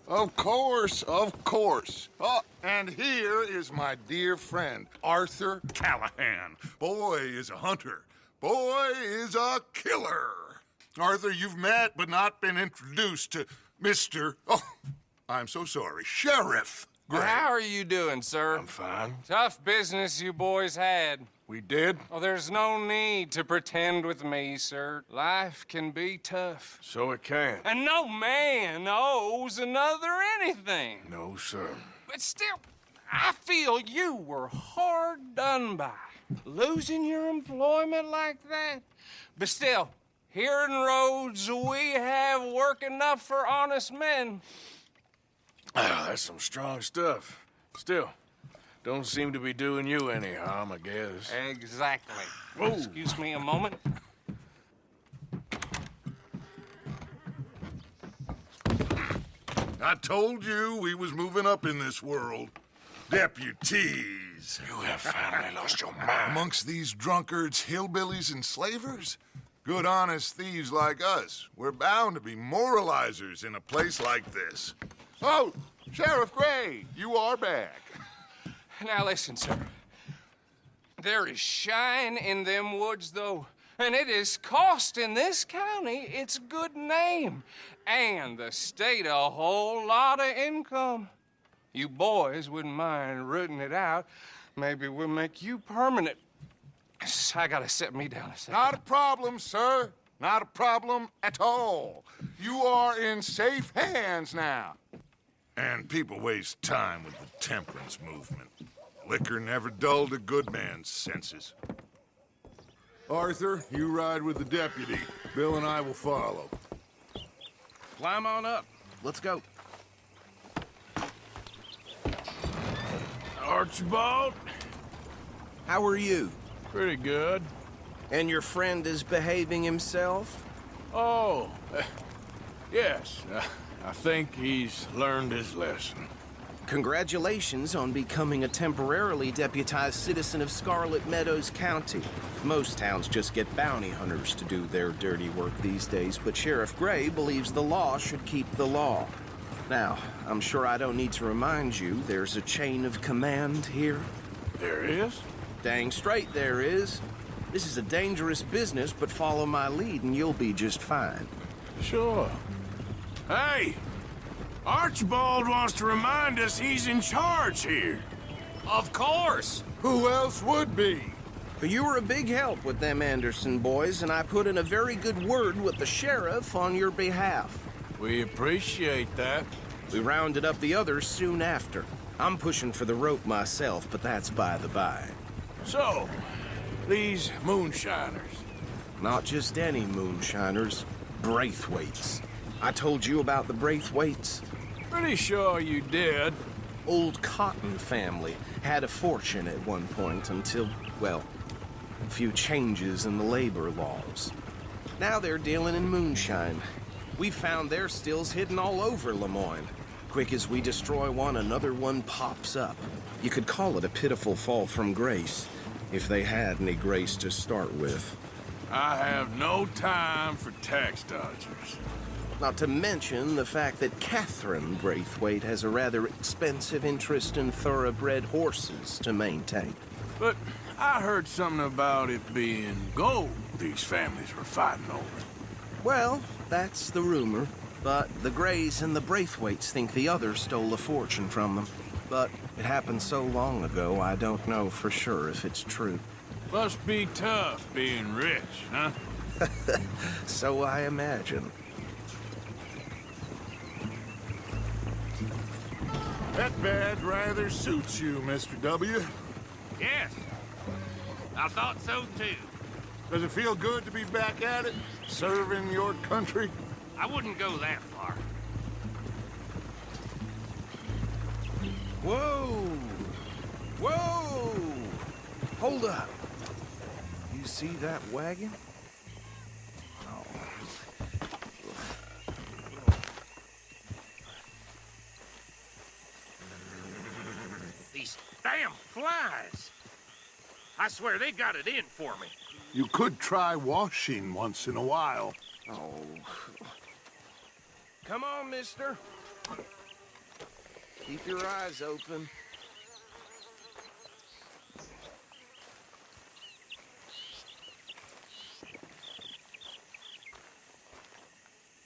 Of course, of course. Oh, and here is my dear friend, Arthur Callahan. Boy is a hunter. Boy is a killer. Arthur, you've met but not been introduced to Mr. Oh, I'm so sorry, Sheriff Gray. How are you doing, sir? I'm fine. Tough business you boys had. We did? Oh, there's no need to pretend with me, sir. Life can be tough. So it can. And no man owes another anything. No, sir. But still, I feel you were hard done by. Losing your employment like that. But still, here in Rhodes, we have work enough for honest men. Ah, that's some strong stuff. Still, don't seem to be doing you any harm, I guess. Exactly. Whoa. Excuse me a moment. I told you we was moving up in this world. Deputies. You have finally lost your mind. Amongst these drunkards, hillbillies, and slavers? Good, honest thieves like us. We're bound to be moralizers in a place like this. Oh, Sheriff Gray, you are back. Now listen, sir. There is shine in them woods, though, and it is costing this county its good name and the state a whole lot of income. You boys wouldn't mind rooting it out. Maybe we'll make you permanent. I gotta sit me down a second. Not a problem, sir. Not a problem at all. You are in safe hands now. And people waste time with the temperance movement. Liquor never dulled a good man's senses. Arthur, you ride with the deputy. Bill and I will follow. Climb on up. Let's go. Archibald? How are you? Pretty good. And your friend is behaving himself? Oh, yes. I think he's learned his lesson. Congratulations on becoming a temporarily deputized citizen of Scarlet Meadows County. Most towns just get bounty hunters to do their dirty work these days, but Sheriff Gray believes the law should keep the law. Now, I'm sure I don't need to remind you there's a chain of command here. There is? Dang straight there is. This is a dangerous business, but follow my lead and you'll be just fine. Sure. Hey! Archibald wants to remind us he's in charge here. Of course. Who else would be? But you were a big help with them Anderson boys, and I put in a very good word with the sheriff on your behalf. We appreciate that. We rounded up the others soon after. I'm pushing for the rope myself, but that's by the by. So, these moonshiners. Not just any moonshiners, Braithwaites. I told you about the Braithwaites? Pretty sure you did. Old Cotton family had a fortune at one point until, well, a few changes in the labor laws. Now they're dealing in moonshine. We found their stills hidden all over Lemoyne. Quick as we destroy one, another one pops up. You could call it a pitiful fall from grace, if they had any grace to start with. I have no time for tax dodgers. Not to mention the fact that Catherine Braithwaite has a rather expensive interest in thoroughbred horses to maintain. But I heard something about it being gold these families were fighting over. Well, that's the rumor. But the Grays and the Braithwaites think the others stole a fortune from them. But it happened so long ago, I don't know for sure if it's true. Must be tough being rich, huh? So I imagine. That badge rather suits you, Mr. W. Yes, I thought so too. Does it feel good to be back at it, serving your country? I wouldn't go that far. Whoa! Whoa! Hold up. You see that wagon? These damn flies. I swear they got it in for me. You could try washing once in a while. Oh. Come on, mister. Keep your eyes open.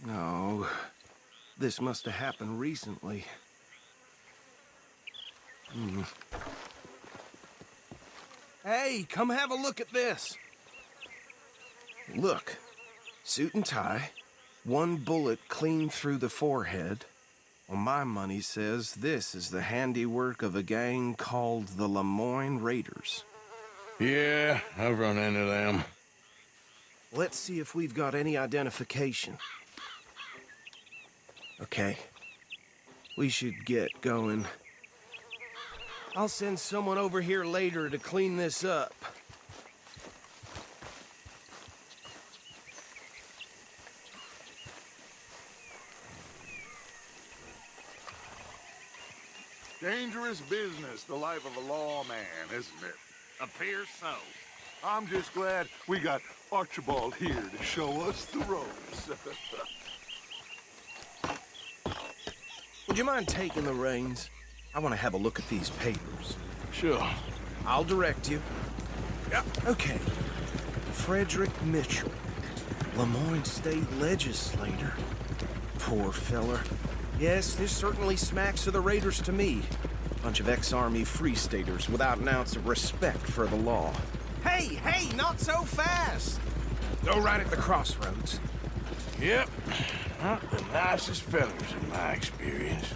No, this must have happened recently. Hey, come have a look at this. Look, suit and tie, one bullet clean through the forehead. Well, my money says this is the handiwork of a gang called the Lemoyne Raiders. Yeah, I've run into them. Let's see if we've got any identification. Okay. We should get going. I'll send someone over here later to clean this up. Dangerous business, the life of a lawman, isn't it? Appears so. I'm just glad we got Archibald here to show us the ropes. Would you mind taking the reins? I want to have a look at these papers. Sure. I'll direct you. Yeah, okay. Frederick Mitchell, Lemoyne State Legislator. Poor feller. Yes, this certainly smacks of the Raiders to me. Bunch of ex-Army Free Staters without an ounce of respect for the law. Hey, not so fast! Go right at the crossroads. Yep. Not the nicest fellas in my experience.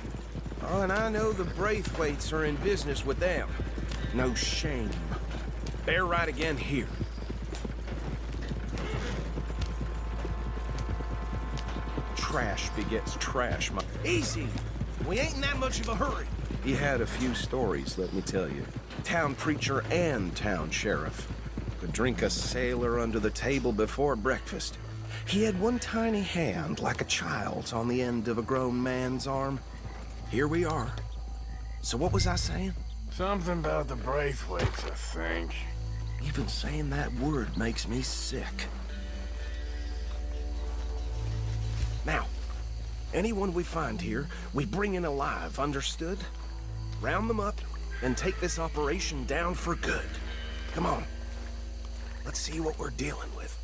Oh, and I know the Braithwaites are in business with them. No shame. Bear right again here. Trash begets trash, Easy! We ain't in that much of a hurry. He had a few stories, let me tell you. Town preacher and town sheriff. Could drink a sailor under the table before breakfast. He had one tiny hand, like a child's, on the end of a grown man's arm. Here we are. So what was I saying? Something about the Braithwaites, I think. Even saying that word makes me sick. Now, anyone we find here, we bring in alive, understood? Round them up, and take this operation down for good. Come on. Let's see what we're dealing with.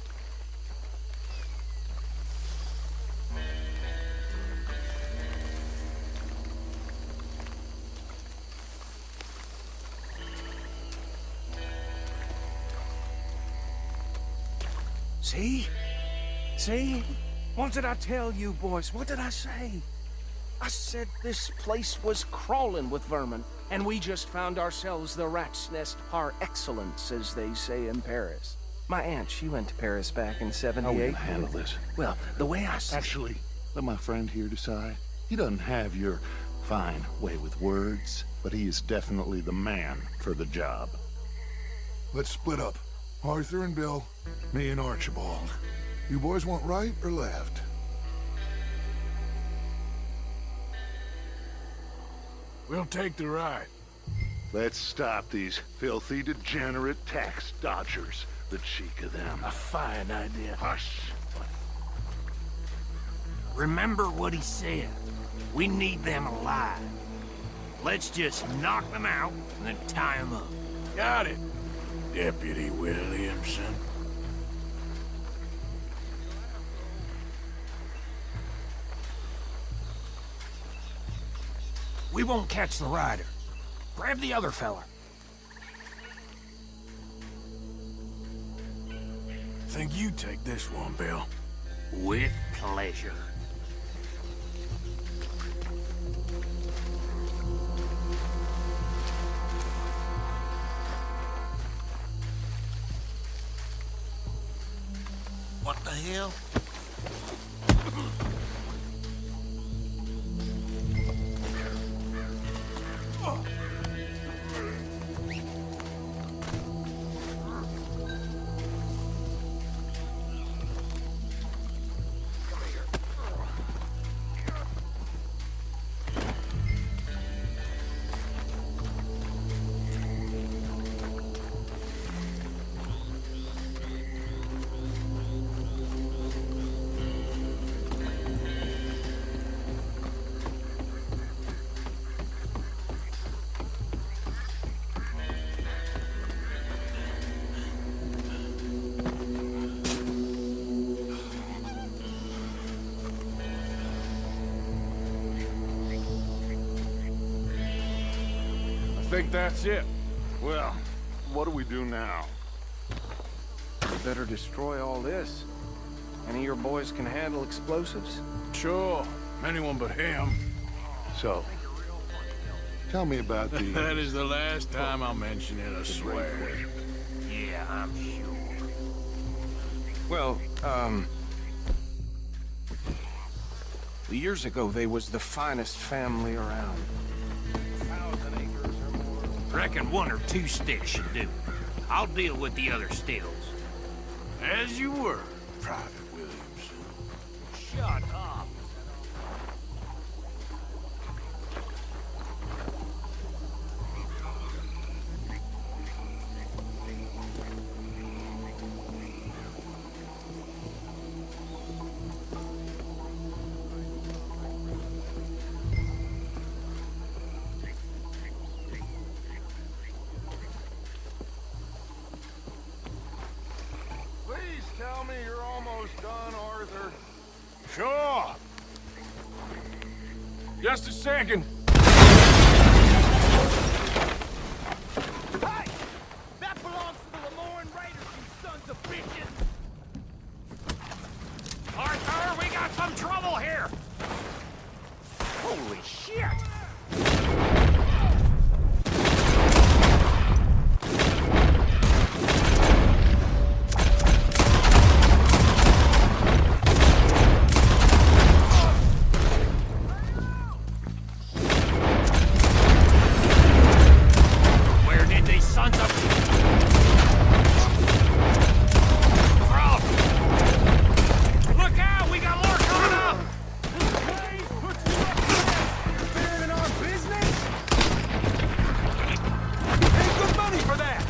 See? See? What did I tell you, boys? What did I say? I said this place was crawling with vermin, and we just found ourselves the rat's nest par excellence, as they say in Paris. My aunt, she went to Paris back in '78. How are we gonna handle this? Well, the way I see Actually, let my friend here decide. He doesn't have your fine way with words, but he is definitely the man for the job. Let's split up. Arthur and Bill, me and Archibald. You boys want right or left? We'll take the right. Let's stop these filthy, degenerate tax dodgers. The cheek of them. A fine idea. Hush. Remember what he said. We need them alive. Let's just knock them out and then tie them up. Got it, Deputy Williamson. We won't catch the rider. Grab the other fella. Think you take this one, Bill. With pleasure. What the hell? think that's it. Well, what do we do now? We better destroy all this. Any of your boys can handle explosives? Sure. Anyone but him. So, tell me about the... That is the last time I'll mention it, I swear. Yeah, I'm sure. Well, years ago, they was the finest family around. 1,000 acres or more. Reckon 1 or 2 sticks should do. I'll deal with the other stills. As you were, Private Williams. Shut up. Please tell me you're almost done, Arthur. Sure. Just a second. Hey! That belongs to the Lemoyne Raiders, you sons of bitches! Arthur, we got some trouble here! Holy shit! Where did these sons of... From? Look out! We got more coming up! Better than our business? Pay good money for that!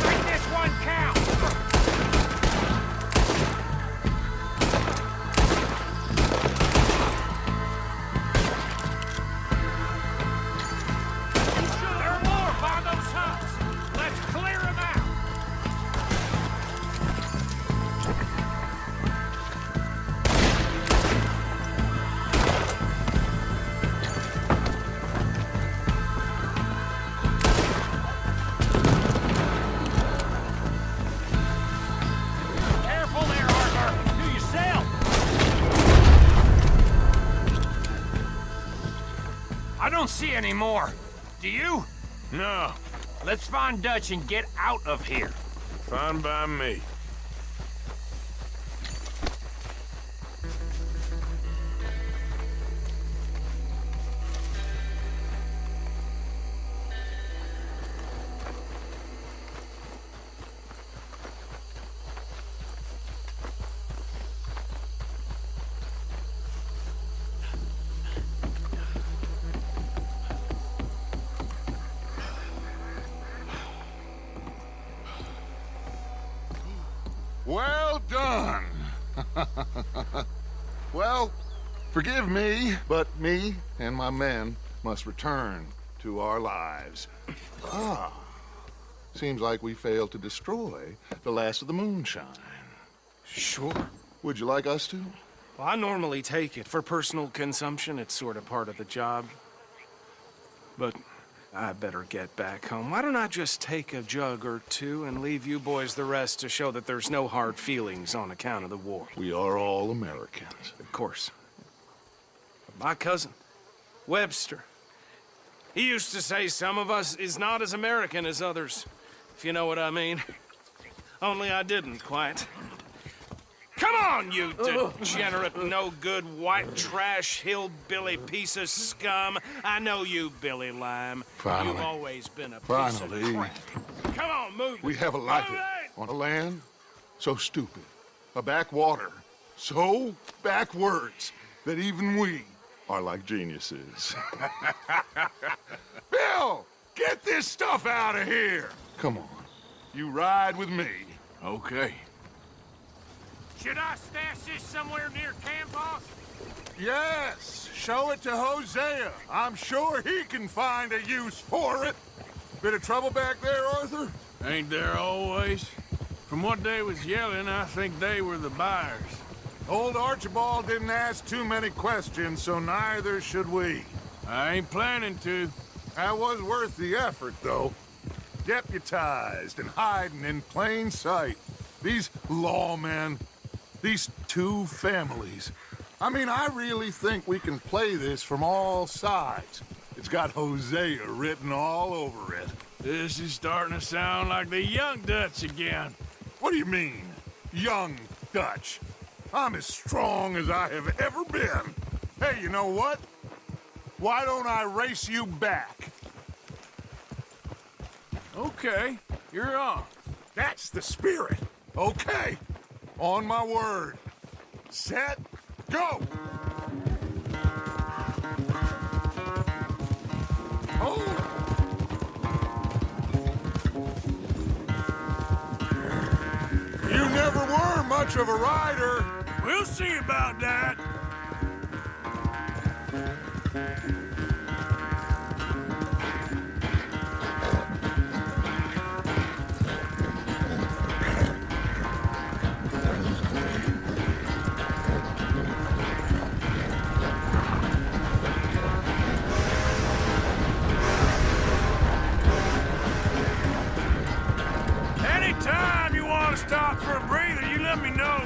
Make this one count! There are more by those huts! Let's clear them out! Careful there, Arthur! Do yourself! I don't see any more. Do you? No. Let's find Dutch and get out of here. Fine by me. Well done. Well, forgive me, but me and my men must return to our lives. Ah, seems like we failed to destroy the last of the moonshine. Sure. Would you like us to? Well, I normally take it. For personal consumption, it's sort of part of the job. But I better get back home. Why don't I just take a jug or two and leave you boys the rest to show that there's no hard feelings on account of the war? We are all Americans. Of course. But my cousin, Webster, he used to say some of us is not as American as others, if you know what I mean. Only I didn't quite. Come on, you degenerate, no-good, white trash, hillbilly piece of scum. I know you, Billy Lime. Finally. You've always been a piece Finally. of crap. Come on, move it. We have a life Move it! on a land so stupid, a backwater so backwards that even we are like geniuses. Bill, get this stuff out of here. Come on, you ride with me. Okay. Should I stash this somewhere near camp, boss? Yes, show it to Hosea. I'm sure he can find a use for it. Bit of trouble back there, Arthur? Ain't there always? From what they was yelling, I think they were the buyers. Old Archibald didn't ask too many questions, so neither should we. I ain't planning to. That was worth the effort, though. Deputized and hiding in plain sight. These lawmen, these two families. I mean, I really think we can play this from all sides. It's got Hosea written all over it. This is starting to sound like the Young Dutch again. What do you mean, young Dutch? I'm as strong as I have ever been. Hey, you know what? Why don't I race you back? Okay, you're on. That's the spirit. Okay, on my word. Set, go! Oh! You never were much of a rider. We'll see about that. Anytime you want to stop for a breather, you let me know.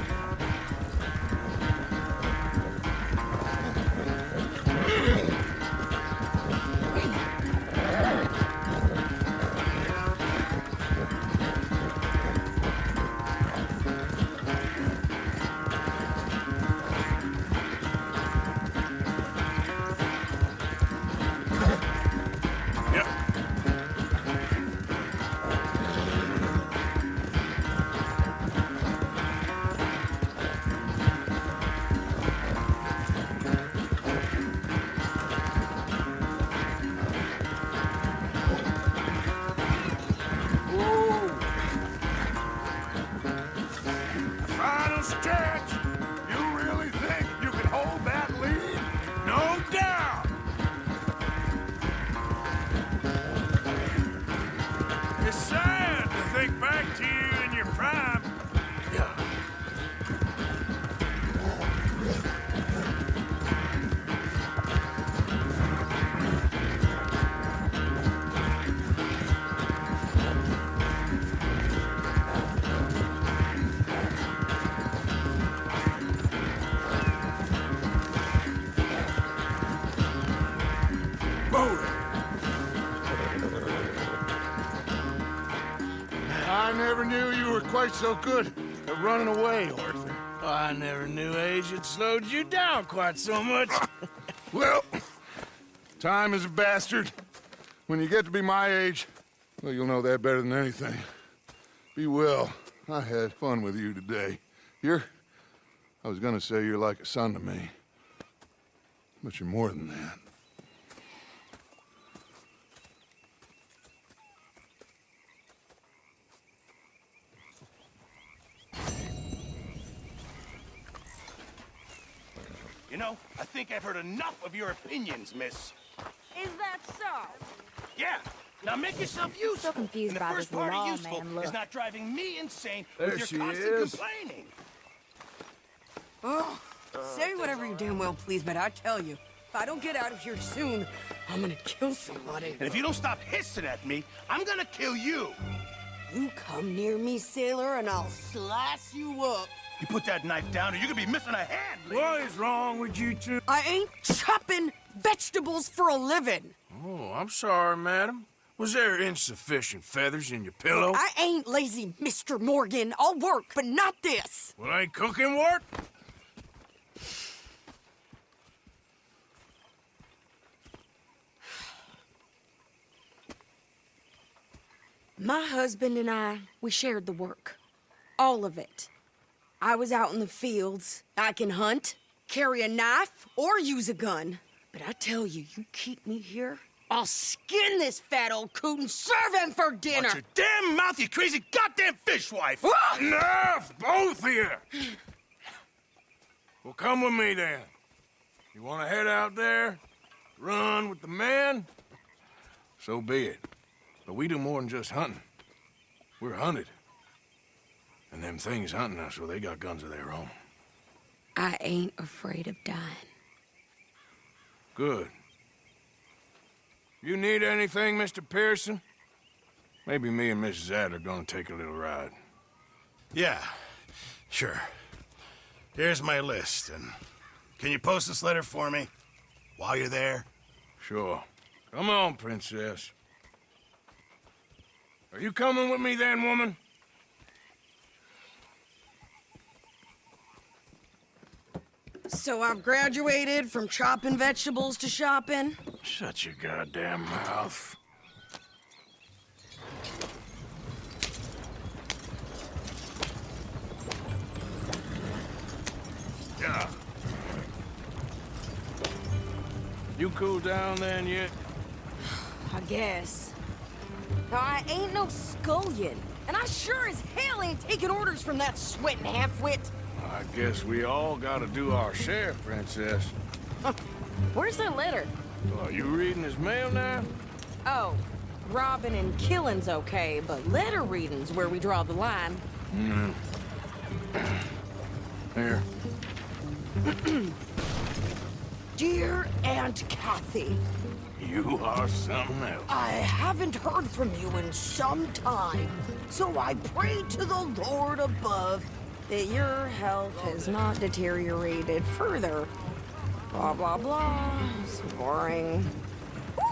Yep. Whoa! Final stretch. You really think you can hold that lead? No doubt. It's sad to think back to you in your prime. I never knew you were quite so good at running away, Arthur. I never knew age had slowed you down quite so much. Well, time is a bastard. When you get to be my age, well, you'll know that better than anything. Be well. I had fun with you today. I was gonna say you're like a son to me. But you're more than that. You know, I think I've heard enough of your opinions, miss. Is that so? Yeah. Now make yourself useful. So confused and the about first this part law, of useful man, look. is not driving me insane There with she your constant is. complaining. Oh, say whatever you damn well please, but I tell you, if I don't get out of here soon, I'm gonna kill somebody. And if you don't stop hissing at me, I'm gonna kill you. You come near me, sailor, and I'll slice you up. You put that knife down or you're gonna be missing a hand. What is wrong with you two? I ain't chopping vegetables for a living. Oh, I'm sorry, madam. Was there insufficient feathers in your pillow? I ain't lazy, Mr. Morgan. I'll work, but not this. Well, ain't cooking work? My husband and I, we shared the work. All of it. I was out in the fields. I can hunt, carry a knife, or use a gun. But I tell you, you keep me here, I'll skin this fat old coot and serve him for dinner. Watch your damn mouth, you crazy goddamn fishwife! Enough, both of you! come with me then. You want to head out there, run with the men? So be it. But we do more than just hunting. We're hunted. And them things hunting us, well, they got guns of their own. I ain't afraid of dying. Good. You need anything, Mr. Pearson? Maybe me and Mrs. Adler gonna take a little ride. Yeah, sure. Here's my list, and can you post this letter for me while you're there? Sure. Come on, Princess. Are you coming with me then, woman? So I've graduated from chopping vegetables to shopping? Shut your goddamn mouth. Yeah. You cool down then yet? I guess. Now, I ain't no scullion, and I sure as hell ain't taking orders from that sweating half-wit. I guess we all gotta do our share, Princess. Where's that letter? Are you reading his mail now? Oh, robbing and killing's okay, but letter reading's where we draw the line. Here. Dear Aunt Kathy, You are something else. I haven't heard from you in some time, so I pray to the Lord above that your health has not deteriorated further. Blah, blah, blah. It's boring.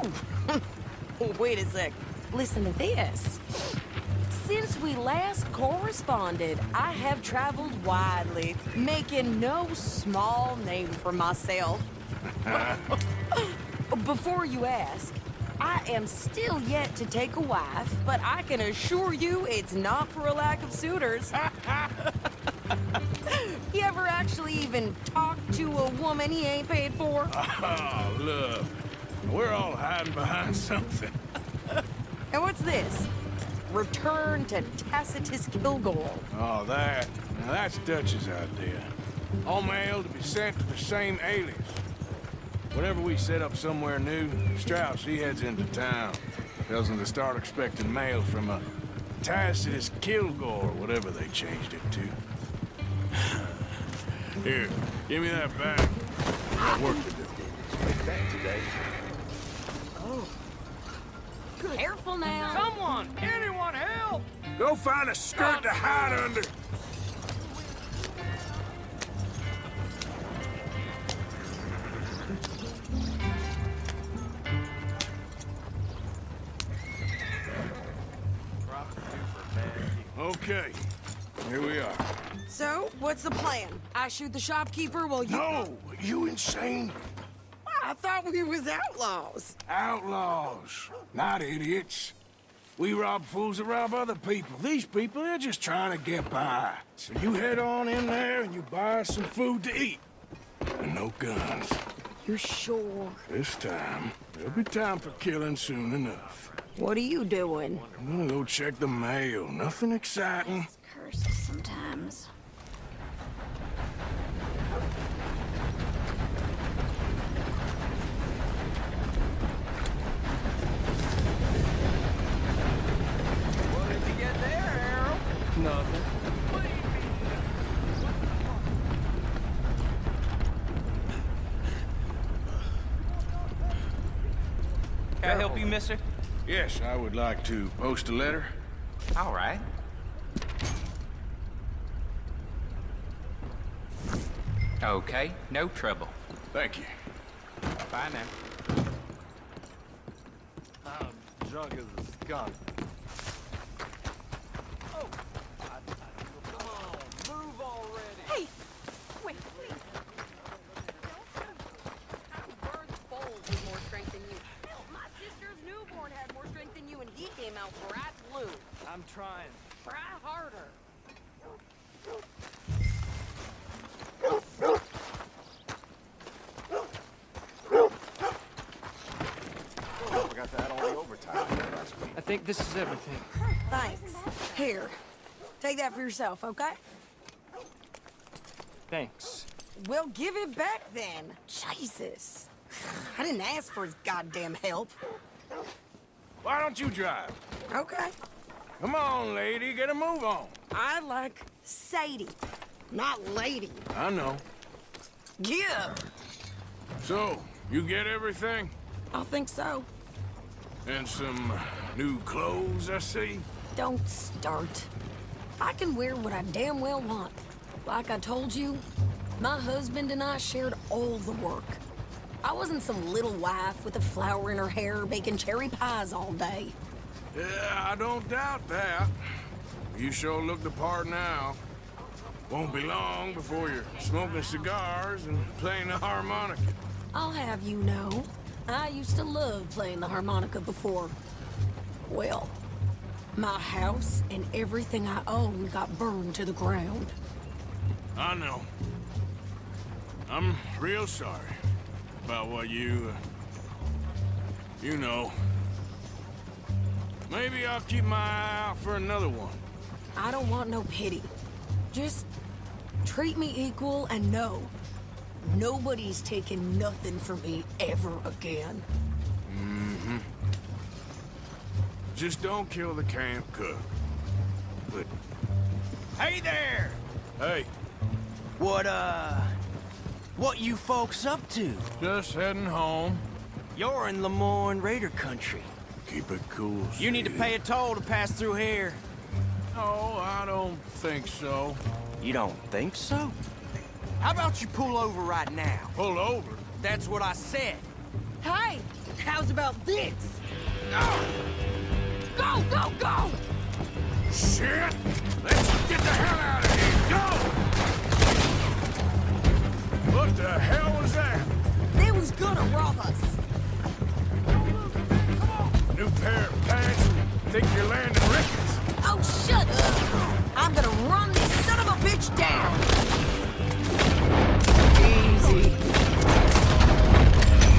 Ooh. Wait a sec. Listen to this. Since we last corresponded, I have traveled widely, making no small name for myself. Before you ask, I am still yet to take a wife, but I can assure you it's not for a lack of suitors. You ever actually even talk to a woman he ain't paid for? Oh, look. We're all hiding behind something. And what's this? Return to Tacitus Kilgore. Oh, that. Now, that's Dutch's idea. All mail to be sent to the same alias. Whenever we set up somewhere new, Strauss, he heads into town. Tells them to start expecting mail from a Tacitus Kilgore, whatever they changed it to. Here, give me that bag. I got work to do. Careful now. Someone! Anyone help! Go find a skirt to hide under. Okay, here we are. So, what's the plan? I shoot the shopkeeper while you... No, you insane? I thought we was outlaws. Outlaws, not idiots. We rob fools that rob other people. These people, they're just trying to get by. So you head on in there and you buy us some food to eat. And no guns. You're sure? This time, there'll be time for killing soon enough. What are you doing? I'm gonna go check the mail. Nothing exciting. Curses sometimes. What did you get there, Harold? Nothing. Can I help you, mister? Yes, I would like to post a letter. All right. Okay, no trouble. Thank you. Bye now. I'm drunk as a skunk. Hey! Wait, please. Bird's foal with more strength than you. Hell, my sister's newborn had more strength than you, and he came out bright blue. I'm trying. Try harder. Forgot to add all the overtime. I think this is everything. Thanks. Here. Take that for yourself, okay? Thanks. Well, give it back then. Jesus. I didn't ask for his goddamn help. Why don't you drive? Okay. Come on, lady, get a move on. I like Sadie, not lady. I know. Yeah. So, you get everything? I think so. And some new clothes, I see? Don't start. I can wear what I damn well want. Like I told you, my husband and I shared all the work. I wasn't some little wife with a flower in her hair baking cherry pies all day. Yeah, I don't doubt that. You sure look the part now. Won't be long before you're smoking cigars and playing the harmonica. I'll have you know, I used to love playing the harmonica before. Well, my house and everything I own got burned to the ground. I know. I'm real sorry about what you know. Maybe I'll keep my eye out for another one. I don't want no pity. Just treat me equal and know nobody's taking nothing from me ever again. Mm-hmm. Just don't kill the camp cook. But... Hey there! Hey, What you folks up to? just heading home. You're in Lemoyne Raider country. Keep it cool, You need to sweetie. pay a toll to pass through here. No, I don't think so. You don't think so? How about you pull over right now? Pull over? That's what I said. Hey, how's about this? Go, go, go! Shit! Let's get the hell out of here! Go! What the hell was that? They was gonna rob us. New pair of pants? Think you're landing rickets? Oh, shut up! I'm gonna run this son of a bitch down! Easy.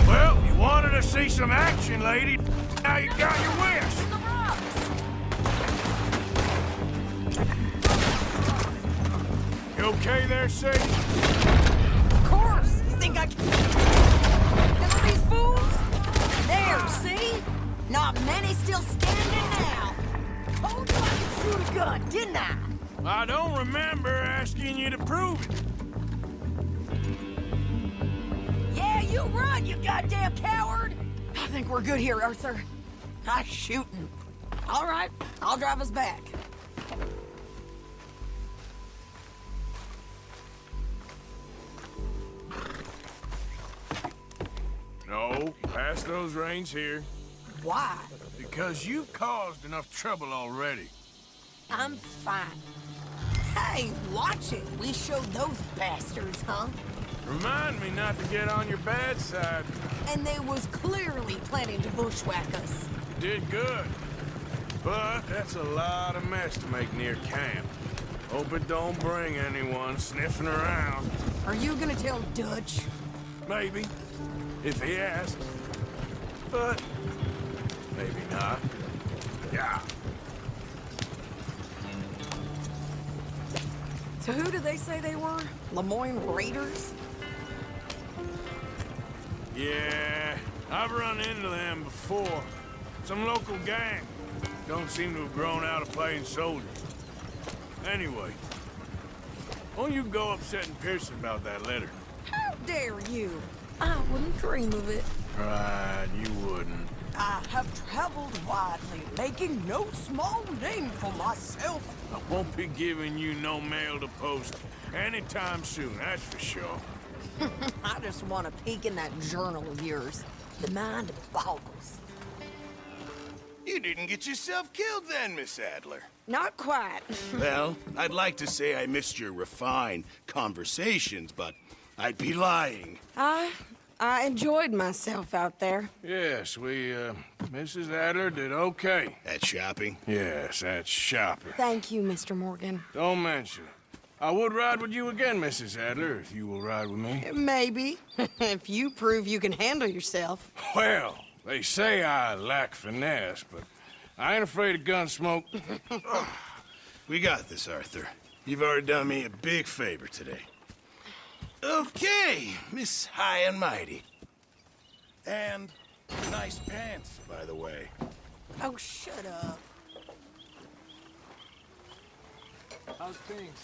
Well, you wanted to see some action, lady. Now you got your wish. The rocks! You okay there, Sadie? Of course! You think I can... Look at these fools? There, see? Not many still standing now. Told you I could shoot a gun, didn't I? I don't remember asking you to prove it. Yeah, you run, you goddamn coward! I think we're good here, Arthur. Nice shooting. All right, I'll drive us back. No, pass those reins here. Why? Because you've caused enough trouble already. I'm fine. Hey, watch it. We showed those bastards, huh? Remind me not to get on your bad side. And they was clearly planning to bushwhack us. You did good. But that's a lot of mess to make near camp. Hope it don't bring anyone sniffing around. Are you gonna tell Dutch? Maybe, if he asks. But maybe not. Yeah. So who did they say they were? Lemoyne Raiders? Yeah, I've run into them before. Some local gang. Don't seem to have grown out of playing soldiers. Anyway, won't you go upsetting Pearson about that letter? How dare you? I wouldn't dream of it. Right, you wouldn't. I have traveled widely, making no small name for myself. I won't be giving you no mail to post anytime soon, that's for sure. I just want to peek in that journal of yours. The mind boggles. You didn't get yourself killed then, Miss Adler. Not quite. Well, I'd like to say I missed your refined conversations, but I'd be lying. I enjoyed myself out there. Yes, Mrs. Adler did okay. At shopping? Yes, that's shopping. Thank you, Mr. Morgan. Don't mention it. I would ride with you again, Mrs. Adler, if you will ride with me. Maybe. If you prove you can handle yourself. Well, they say I lack finesse, but I ain't afraid of gun smoke. We got this, Arthur. You've already done me a big favor today. Okay, Miss High and Mighty. And nice pants, by the way. Oh, shut up. How's things?